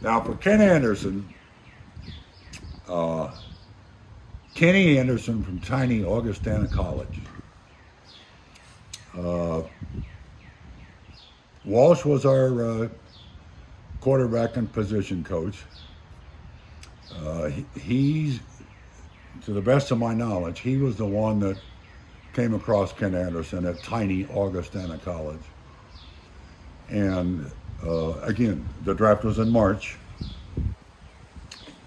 Now for Ken Anderson, Kenny Anderson from tiny Augustana College. Walsh was our quarterback and position coach. He's, to the best of my knowledge, he was the one that came across Ken Anderson at tiny Augustana College. And again, the draft was in March.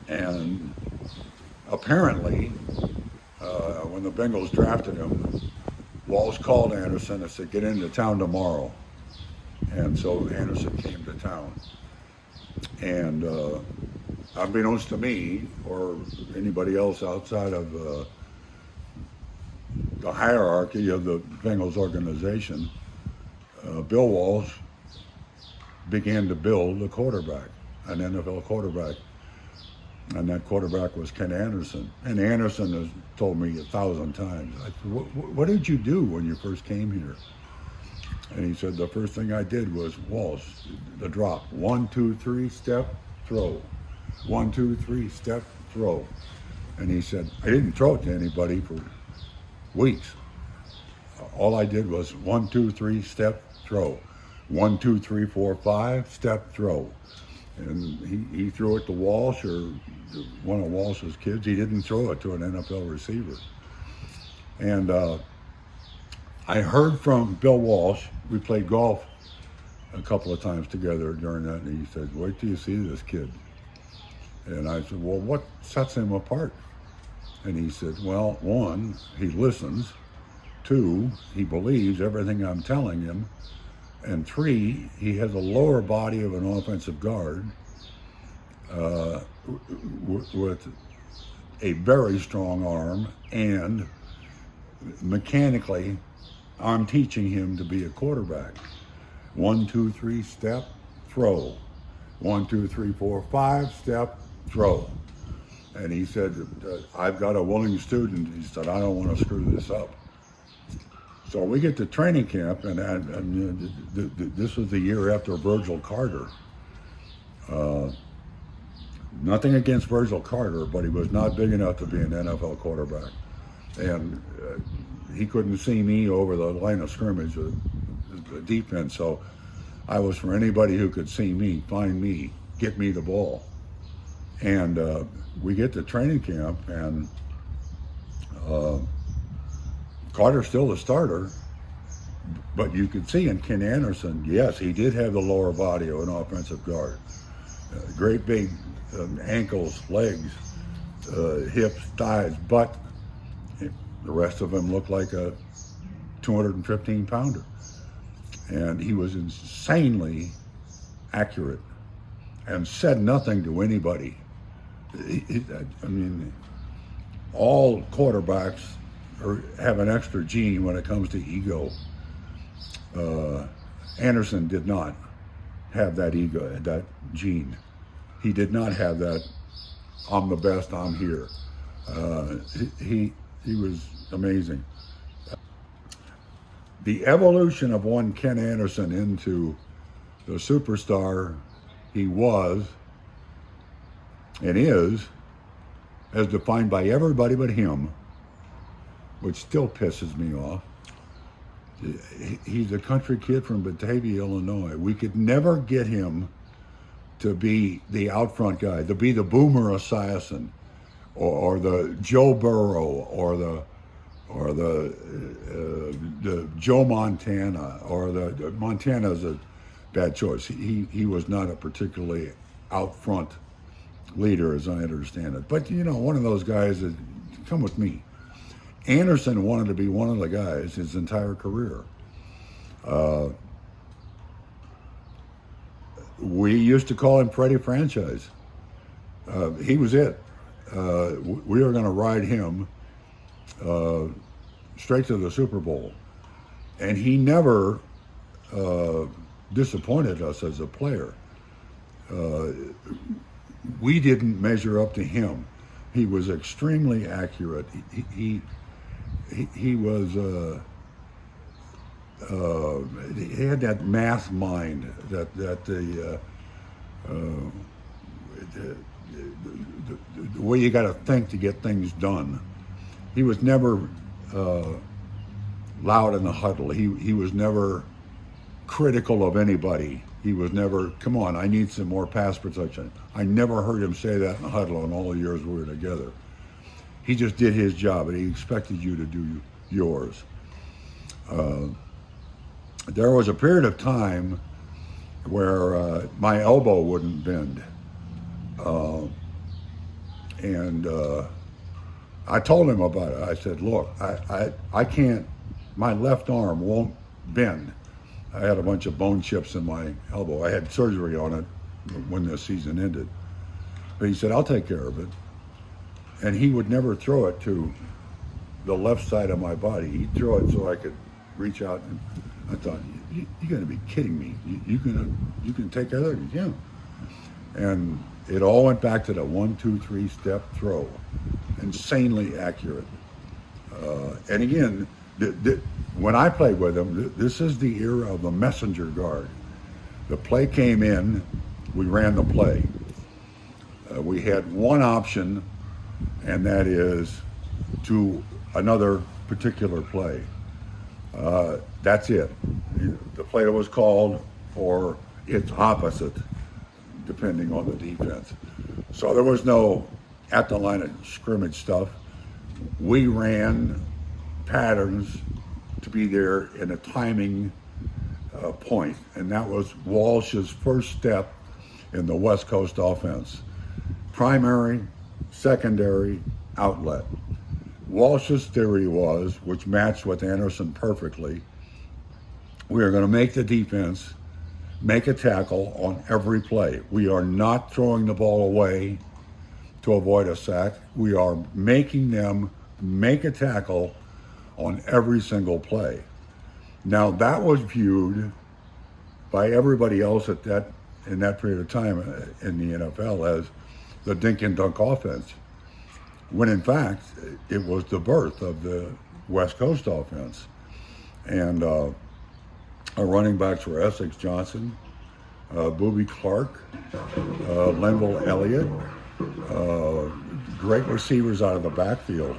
And apparently, when the Bengals drafted him, Walsh called Anderson and said, "Get into town tomorrow." And so Anderson came to town. And unbeknownst to me or anybody else outside of the hierarchy of the Bengals organization, Bill Walsh began to build a quarterback, an NFL quarterback. And that quarterback was Ken Anderson. And Anderson has told me 1,000 times, I said, what did you do when you first came here? And he said, the first thing I did was Walsh, the drop. 1, 2, 3, step, throw. 1, 2, 3, step, throw. And he said, I didn't throw it to anybody for weeks. All I did was 1, 2, 3, step, throw. 1, 2, 3, 4, 5, step, throw. And he threw it to Walsh or one of Walsh's kids. He didn't throw it to an NFL receiver. And I heard from Bill Walsh. We played golf a couple of times together during that, and he said, wait till you see this kid. And I said, well, what sets him apart? And he said, well, 1, he listens. 2, he believes everything I'm telling him. And 3, he has a lower body of an offensive guard with a very strong arm, and mechanically, I'm teaching him to be a quarterback. 1, 2, 3, step, throw. 1, 2, 3, 4, 5, step, throw. And he said, I've got a willing student. He said, I don't want to screw this up. So we get to training camp, and this was the year after Virgil Carter. Nothing against Virgil Carter, but he was not big enough to be an NFL quarterback. And he couldn't see me over the line of scrimmage, the defense. So I was for anybody who could see me, find me, get me the ball. And we get to training camp, and Carter's still the starter, but you could see in Ken Anderson, yes, he did have the lower body of an offensive guard. Great big ankles, legs, hips, thighs, but the rest of him looked like a 215-pounder. And he was insanely accurate and said nothing to anybody. I mean, all quarterbacks have an extra gene when it comes to ego. Anderson did not have that ego, that gene. He did not have that, I'm the best, I'm here. He was amazing. The evolution of one Ken Anderson into the superstar he was and is, as defined by everybody but him, which still pisses me off. He's a country kid from Batavia, Illinois. We could never get him to be the out front guy, to be the Boomer Esiason, or the Joe Burrow, or the Joe Montana, or the Montana's a bad choice. He was not a particularly out front leader, as I understand it. But you know, one of those guys that come with me. Anderson wanted to be one of the guys his entire career. We used to call him Freddie Franchise. He was it. We were going to ride him straight to the Super Bowl. And he never disappointed us as a player. We didn't measure up to him. He was extremely accurate. He was he had that math mind that the way you got to think to get things done. He was never loud in the huddle. He was never critical of anybody. He was never, come on, I need some more pass protection. I never heard him say that in the huddle in all the years we were together. He just did his job, and he expected you to do yours. There was a period of time where my elbow wouldn't bend. And I told him about it. I said, look, I can't, my left arm won't bend. I had a bunch of bone chips in my elbow. I had surgery on it when the season ended. But he said, I'll take care of it. And he would never throw it to the left side of my body. He'd throw it so I could reach out. And I thought, you're going to be kidding me. You can take care of it? Yeah. And it all went back to the 1, 2, 3 step throw. Insanely accurate. And again, when I played with him, this is the era of the messenger guard. The play came in, we ran the play. We had one option, and that is to another particular play. That's it. The play that was called, or its opposite, depending on the defense. So there was no at the line of scrimmage stuff. We ran patterns to be there in a timing point, and that was Walsh's first step in the West Coast offense. Primary, secondary, outlet. Walsh's theory was, which matched with Anderson perfectly, we are going to make the defense make a tackle on every play. We are not throwing the ball away to avoid a sack. We are making them make a tackle on every single play. Now that was viewed by everybody else in that period of time in the NFL as the dink and dunk offense, when in fact it was the birth of the West Coast offense. And our running backs were Essex Johnson, Boobie Clark, Linville Elliott, great receivers out of the backfield.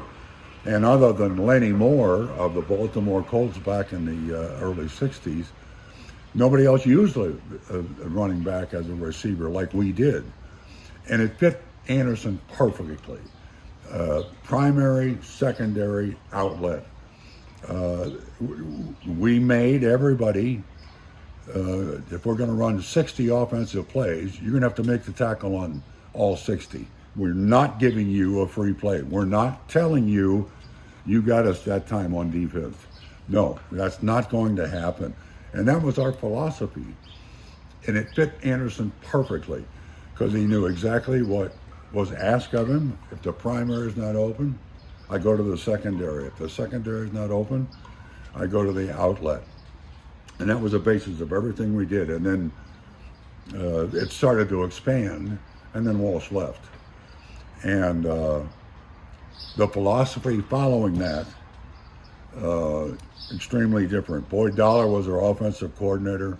And other than Lenny Moore of the Baltimore Colts back in the early 60s, nobody else used a running back as a receiver like we did. And it fit Anderson perfectly. Primary, secondary, outlet. We made everybody, if we're going to run 60 offensive plays, you're going to have to make the tackle on all 60. We're not giving you a free play. We're not telling you, you got us that time on defense. No, that's not going to happen. And that was our philosophy. And it fit Anderson perfectly because he knew exactly what was asked of him. If the primary is not open, I go to the secondary. If the secondary is not open, I go to the outlet. And that was the basis of everything we did. And then it started to expand, and then Walsh left. And the philosophy following that, extremely different. Boyd Dollar was our offensive coordinator.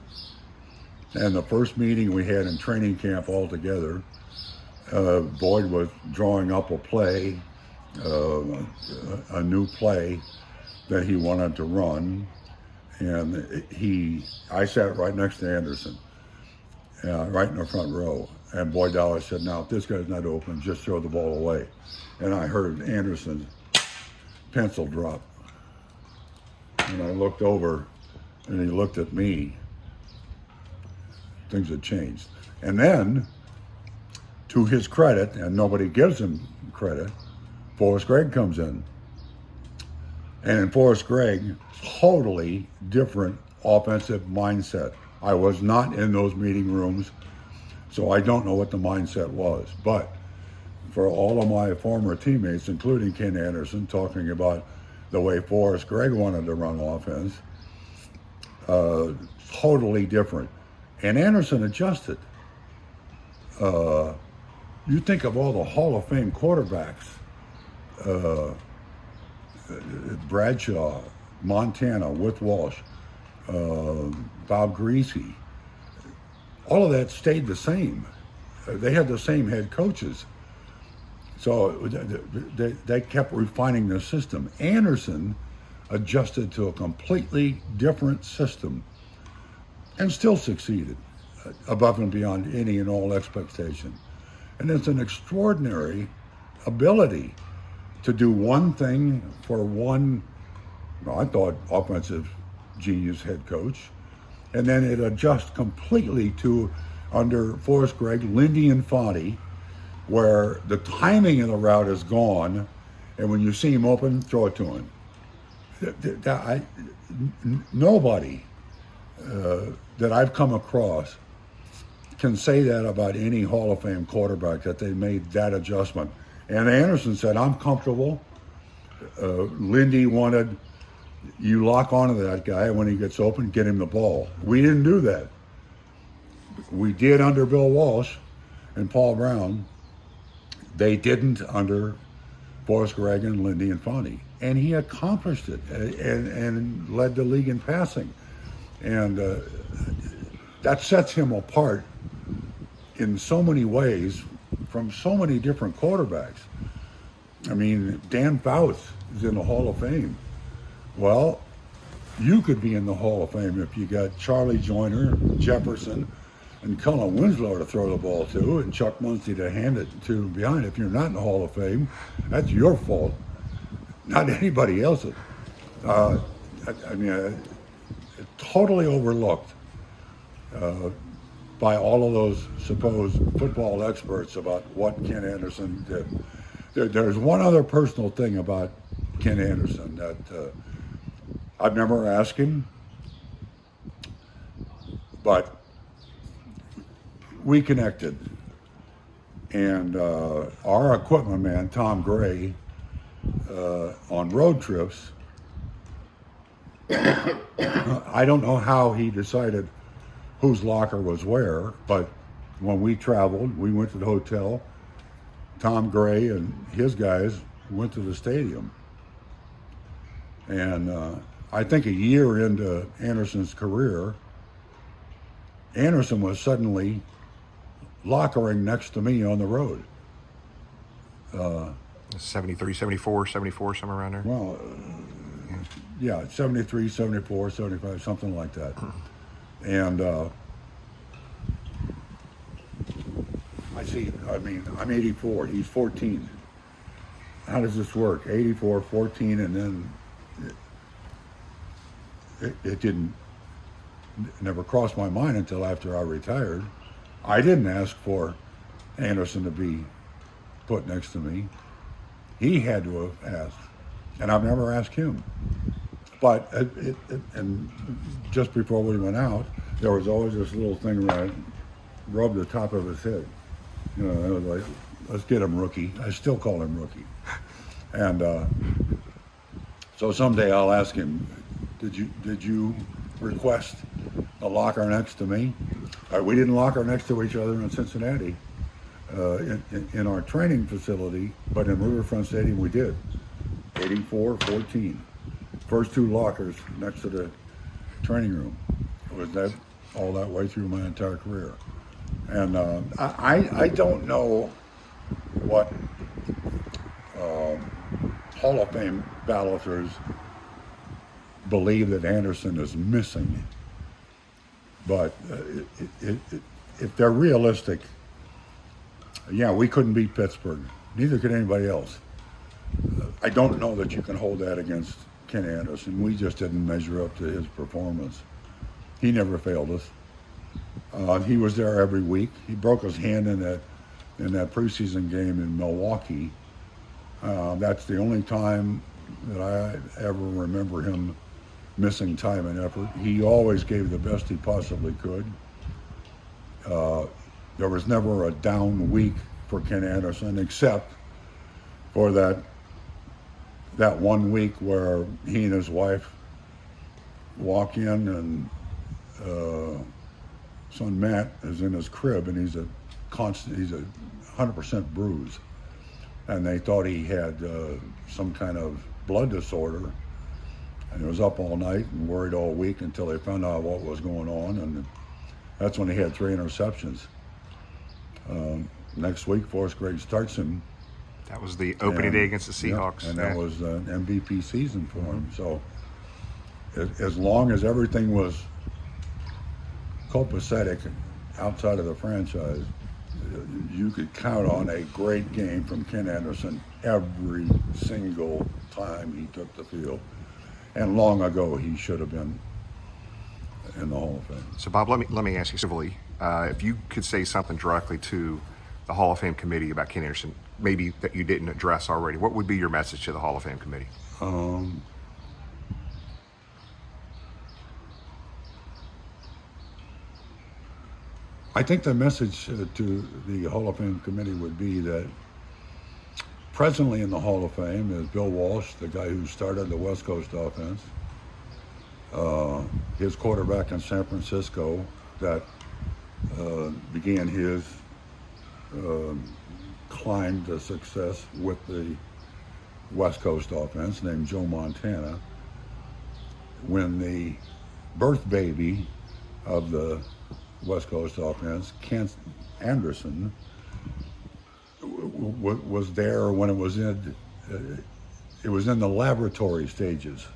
And the first meeting we had in training camp all together, Boyd was drawing up a play, a new play that he wanted to run. And I sat right next to Anderson, right in the front row. And Boyd Dollar said, now, if this guy's not open, just throw the ball away. And I heard Anderson's pencil drop. And I looked over, and he looked at me. Things had changed. And then, to his credit, and nobody gives him credit, Forrest Gregg comes in. And in Forrest Gregg, totally different offensive mindset. I was not in those meeting rooms, so I don't know what the mindset was. But for all of my former teammates, including Ken Anderson, talking about the way Forrest Gregg wanted to run offense, totally different. And Anderson adjusted. You think of all the Hall of Fame quarterbacks, Bradshaw, Montana with Walsh, Bob Greasy, all of that stayed the same. They had the same head coaches. So they kept refining their system. Anderson adjusted to a completely different system and still succeeded above and beyond any and all expectation. And it's an extraordinary ability to do one thing for one, I thought, offensive genius head coach, and then it adjusts completely to, under Forrest, Gregg, Lindy, and Fonte, where the timing of the route is gone, and when you see him open, throw it to him. Nobody that I've come across can say that about any Hall of Fame quarterback, that they made that adjustment. And Anderson said, I'm comfortable. Lindy wanted, you lock onto that guy when he gets open, get him the ball. We didn't do that. We did under Bill Walsh and Paul Brown. They didn't under Forrest, Gregg, and Lindy and Fonte. And he accomplished it and led the league in passing. And that sets him apart in so many ways from so many different quarterbacks. I mean, Dan Fouts is in the Hall of Fame. Well, you could be in the Hall of Fame if you got Charlie Joyner, Jefferson, and Cullen Winslow to throw the ball to, and Chuck Muncie to hand it to behind. If you're not in the Hall of Fame, that's your fault, not anybody else's. Totally overlooked by all of those supposed football experts about what Ken Anderson did. There's one other personal thing about Ken Anderson that I've never asked him, but we connected. And our equipment man, Tom Gray, on road trips, I don't know how he decided whose locker was where, but when we traveled, we went to the hotel. Tom Gray and his guys went to the stadium. And I think a year into Anderson's career, Anderson was suddenly lockering next to me on the road. 73, 74, somewhere around there. Well, yeah, 73, 74, 75, something like that. And I'm 84, he's 14. How does this work? 84, 14, and then it didn't, never crossed my mind until after I retired. I didn't ask for Anderson to be put next to me. He had to have asked, and I've never asked him. But and just before we went out, there was always this little thing where I rubbed the top of his head. You know, I was like, let's get him Rookie. I still call him Rookie. And so someday I'll ask him, did you request a locker next to me? We didn't locker next to each other in Cincinnati in our training facility, but in Riverfront Stadium we did. 84, 14. First two lockers next to the training room. It was that all that way through my entire career. And I don't know what Hall of Fame balloters believe that Anderson is missing. But if they're realistic, yeah, we couldn't beat Pittsburgh. Neither could anybody else. I don't know that you can hold that against Ken Anderson. We just didn't measure up to his performance. He never failed us. He was there every week. He broke his hand in that preseason game in Milwaukee. That's the only time that I ever remember him missing time and effort. He always gave the best he possibly could. There was never a down week for Ken Anderson, except for that 1 week where he and his wife walk in and son Matt is in his crib and he's a 100% bruise. And they thought he had some kind of blood disorder. And he was up all night and worried all week until they found out what was going on. And that's when he had 3 interceptions. Next week, Forrest Gregg starts him That was the opening day against the Seahawks. Yeah, and that was an MVP season for him. So as long as everything was copacetic outside of the franchise, you could count on a great game from Ken Anderson every single time he took the field. And long ago, he should have been in the Hall of Fame. So, Bob, let me ask you civilly, if you could say something directly to the Hall of Fame committee about Ken Anderson, maybe that you didn't address already, what would be your message to the Hall of Fame committee? I think the message to the Hall of Fame committee would be that presently in the Hall of Fame is Bill Walsh, the guy who started the West Coast offense, his quarterback in San Francisco that began his climb to success with the West Coast offense, named Joe Montana, when the birth baby of the West Coast offense, Ken Anderson, was there when it was in the laboratory stages.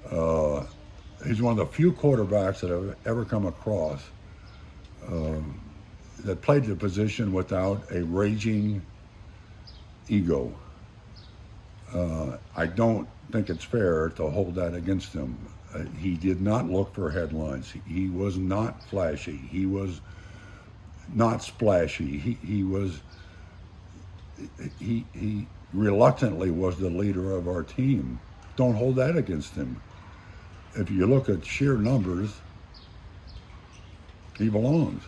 He's one of the few quarterbacks that I've ever come across that played the position without a raging ego. I don't think it's fair to hold that against him. He did not look for headlines. He was not flashy. He was not splashy. He reluctantly was the leader of our team. Don't hold that against him. If you look at sheer numbers, he belongs.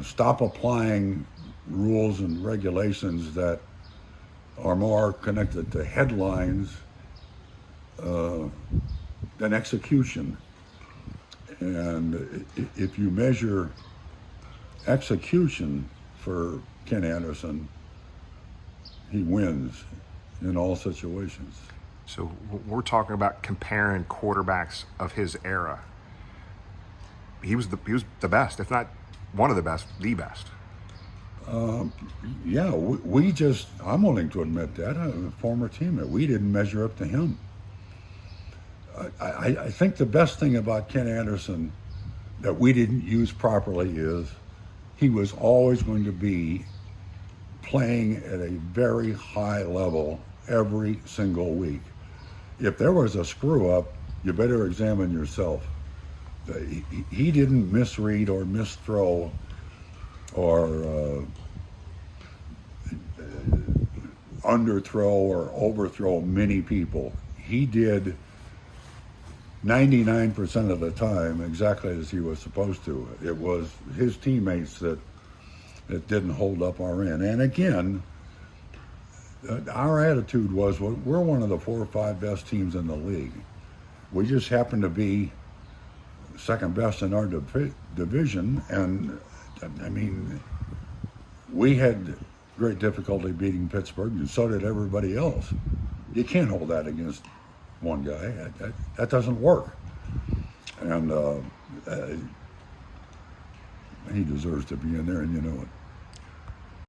Stop applying rules and regulations that are more connected to headlines than execution. And if you measure execution for Ken Anderson, he wins in all situations. So we're talking about comparing quarterbacks of his era. He was the best, if not one of the best, the best. Yeah, I'm willing to admit that. I'm a former teammate. We didn't measure up to him. I think the best thing about Ken Anderson that we didn't use properly is he was always going to be playing at a very high level every single week. If there was a screw up, you better examine yourself. He didn't misread or misthrow or underthrow or overthrow many people. He did 99% of the time exactly as he was supposed to. It was his teammates that didn't hold up our end. And again, our attitude was, we're one of the 4 or 5 best teams in the league. We just happen to be second best in our division, and I mean, we had great difficulty beating Pittsburgh, and so did everybody else. You can't hold that against one guy. That doesn't work. And he deserves to be in there, and you know it.